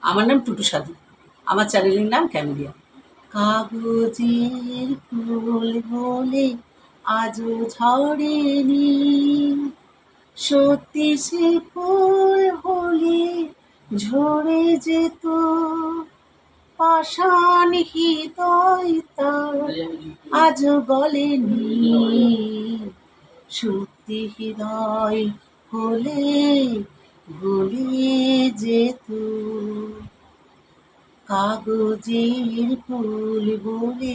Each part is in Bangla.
আমার নাম টুটু সাধু, আমার চ্যানেলের নাম ক্যামেলিয়া। কাগজের ফুল বলে আজও ঝরেনি, সত্যি সে ফুল হলে ঝরে যেত। পাষাণ হৃদয় তার আজও গলেনি, সত্যি হৃদয় হলে গলে যেত। কাগজের ফুল বলে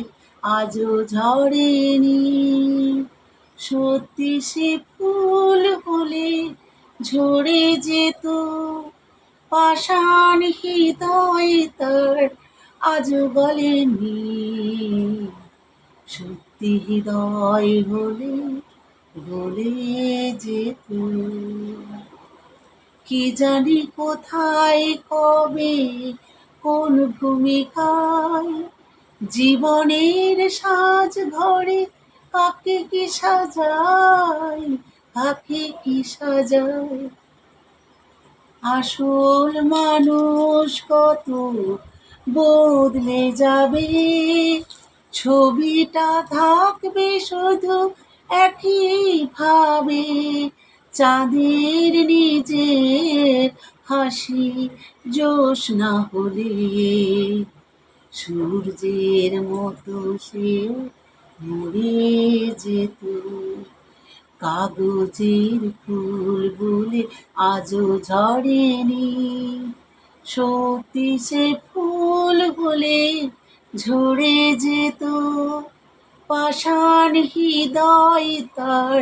আজও ঝরেনি, সত্যি সে ফুল হলে ঝরে যেত। পাষাণ হৃদয় তার আজও গলেনি, সত্যি হৃদয় হলে গলে যেত। কি জানি কোথায় কবে কোন ভূমিকায় জীবনের সাজ ঘরে কাকে কি সাজায়, কাকে কি সাজায়। আসল মানুষ কত বদলে যাবে, ছবিটা থাকবে শুধু একই ভাবে। চাঁদের নিজের হাসি জ্যোৎস্না হলে সূর্যের মতো সে মরে যেত। কাগজের ফুল বলে আজও ঝরেনি, সত্যি সে ফুল হলে ঝরে যেত। পাষাণ হৃদয় তার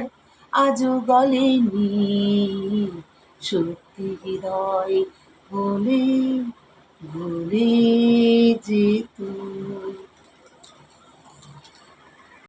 আজও গলেনি, সত্যি হৃদয় হলে গলে যেত।